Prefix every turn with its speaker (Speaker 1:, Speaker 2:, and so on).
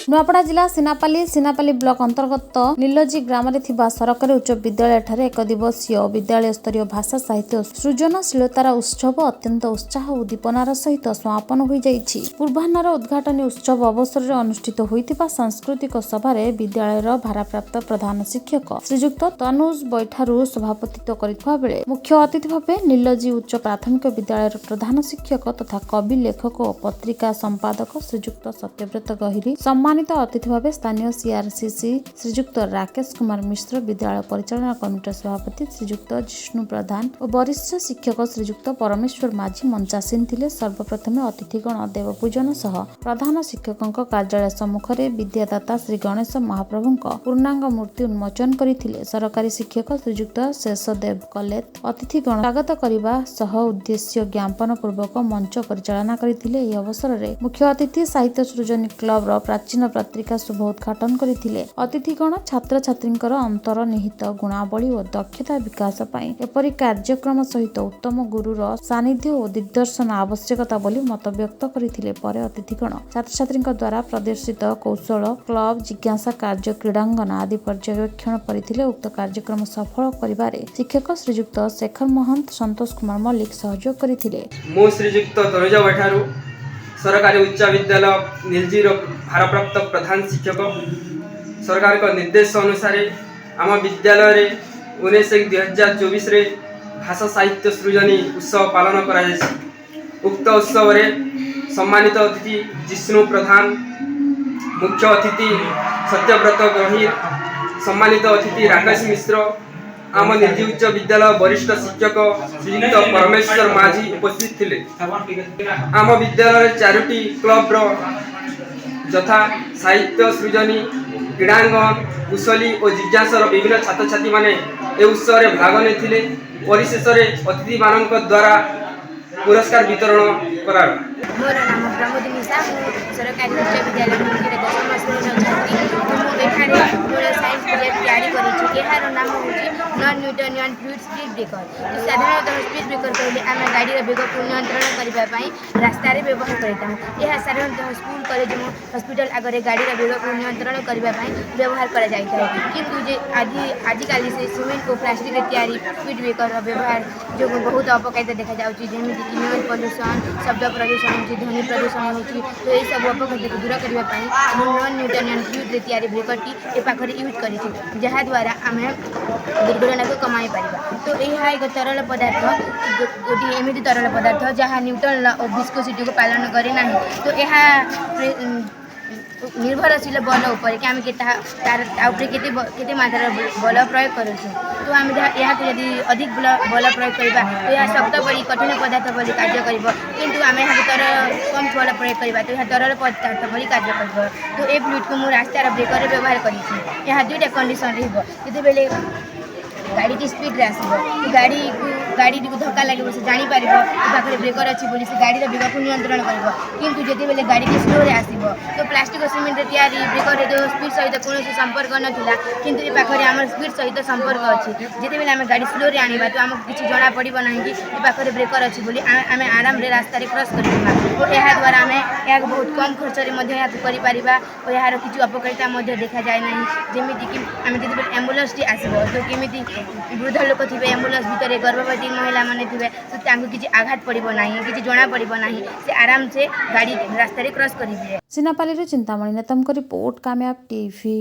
Speaker 1: नुआपड़ा जिला सिनापाली ब्लॉक अंतर्गत नीलजी ग्राम सरकारी उच्च विद्यालय ठारे एक दिवसीय विद्यालय स्तरीय भाषा साहित्य सृजनशीलतार उत्सव अत्यंत उत्साह उद्दीपनार सहित समापन हो जाइछि। पूर्वाह्नर उद्घाटनी उत्सव अवसर में अनुष्ठित होइतिबा सांस्कृतिक सभार विद्यालयर भारप्राप्त प्रधान शिक्षक श्रीजुक्त तनुज बैठारू सभापतित्व करितबा बेले मुख्य अतिथि भावे नीलजी उच्च प्राथमिक विद्यालयर प्रधान शिक्षक तथा कवि लेखक और पत्रिका संपादक श्रीजुक्त सत्यव्रत गहिरी, सम्मानित अतिथि भावे स्थानीय सीआरसीसी श्रीजुक्त राकेश कुमार मिश्र, विद्यालय परिचालना कमिटी सभापति श्रीजुक्त जिष्णु प्रधान और वरिष्ठ शिक्षक श्रीजुक्त परमेश्वर माझी मंचासीन थिले। सर्वप्रथम अतिथिगण देवपूजन सह प्रधान शिक्षकों कार्यालय सम्मुख में विद्यादाता श्री गणेश महाप्रभु पूर्णांग मूर्ति उन्मोचन करथिले। सरकारी शिक्षक श्रीजुक्त शेषदेव कलेत अतिथिगण स्वागत करने सह उद्देश्य ज्ञापन पूर्वक मंच परिचालना करथिले। यह अवसर में मुख्य अतिथि साहित्य सृजनी क्लब प्राचीन पत्रिका शुभ उद्घाटन करथिले। अतिथिगण छात्र छात्रींकर अंतर्निहित गुणावली और दक्षता विकास पई एपरि कार्यक्रम सहित उत्तम गुरुर सानिध्य और दिग्दर्शन आवश्यकता बोली मत व्यक्त करथिले। पर अतिथिगण छात्र छात्रींक द्वारा प्रदर्शित कौशल क्लब जिज्ञासा कार्य क्रीडांगन आदि पर्यवेक्षण करथिले। उक्त कार्यक्रम सफल करिबारे शिक्षक श्रीजुक्त शेखर महंत, संतोष कुमार मल्लिक सहयोग करथिले।
Speaker 2: मो श्रीजुक्त तनुज बैठारू सरकारी उच्च विद्यालय नीलजीर भारप्राप्त प्रधान शिक्षक सरकार का निर्देश अनुसार आम विद्यालय 19/1/2024 रे भाषा साहित्य सृजनी उत्सव पालन करा। उक्त उत्सव रे सम्मानित अतिथि जिष्णु प्रधान, मुख्य अतिथि सत्यव्रत गहिर, सम्मानित अतिथि राकेश मिश्र, आम नीलजी उच्च विद्यालय वरिष्ठ शिक्षक श्रीयुक्त परमेश्वर माझी उपस्थित थिले। आम विद्यालय 4टी क्लब यथा साहित्य सृजनी, क्रीडांगन, कुशली और जिज्ञासार विभिन्न छात्र छात्री माने ए उत्सव में भाग नेथिले। परिशेष अतिथि मानक द्वारा पुरस्कार वितरण करा।
Speaker 3: मोर नाम प्रमोद मिश्रा, सरकारी उच्च विद्यालय नीलजी दशम श्रेणी छात्री। एठारे मोर साइंस प्रोजेक्ट तैयारी करिछि। एहार नाम होछि non Newtonian fluid speed breaker. साधारणतः स्पीड ब्रेकर कहले आम गाड़ी वेग को नियंत्रण करने रास्तार व्यवहार करता। यह साधारणतः स्कूल कॉलेज में हॉस्पिटल आगे गाड़ी वेग को नियंत्रण करने व्यवहार कर किंतु आजिकल से सीमेंट और प्लास्टिक तैयारी स्पीड ब्रेकर व्यवहार जो बहुत अपकारिता देखा जाऊँगी, जमीक नॉइज पोल्यूशन, शब्द प्रदूषण, ध्वनि प्रदूषण होती। तो यही सब अपकारिता को दूर करने नॉन न्यूटनियन फ्लूइड तैयारी ब्रेकर टी पाखे यूज कर जहाद्वारा आम दुर्घटना को कमाई पार। तो यह एक तरल पदार्थ, गोटे एमती तरल पदार्थ जहाँ न्यूटन लॉ और विस्कोसिटी को पालन करे ना। तो यह निर्भरशील बल उपर कि आम केते मात्रा बल प्रयोग करूँ। तो आम यहाँ यदि अधिक बल प्रयोग करवा तो यह शक्त पड़ी कठिन पदार्थ भली कार्य कर, किंतु आम यहाँ तर कम बल प्रयोग करवा तो यह तरल पदार्थ भली कार्य कर। तो ये फ्लूइड को मुझे रास्तार ब्रेकर व्यवहार कर। यहाँ दुईटा कंडीशन रही गाड़ी की स्पीड आसो गाड़ी को धक्का लगे से जापर पाखे ब्रेकर अच्छी बोली से गाड़ी वेग को नियंत्रण कर। किंतु जिते बेले गाड़ी की स्लो आसो तो प्लास्टिक और सीमेंट तैयारी ब्रेकर जो स्पीड सहित कौन संपर्क नाला, किंतु ये पाखे आम स्पीड सहित संपर्क अच्छी। जिते बेले आम गाड़ी स्लो आने तो आमको किसी जना पड़ो ना कि पाखे ब्रेकर अच्छी बोली आम आराम से रास्ता क्रॉस कर। और यह द्वारा आम यहाँ बहुत कम खर्च कर और यार किसी अपकारिता देखा जाए ना। जमीक कि आम जिते एम्बुलेंस टी आसो तो केमी वृद्ध लोक थे एम्बुलेंस भितर गर्भवती महिला मैंने थे तो किसी आघात पड़ो ना, किसी जना पड़ो ना, से आराम से गाड़ी रास्ता क्रॉस करेंगे।
Speaker 1: सिनापाली चिंतामणि नेतम को रिपोर्ट कामयाब टीवी।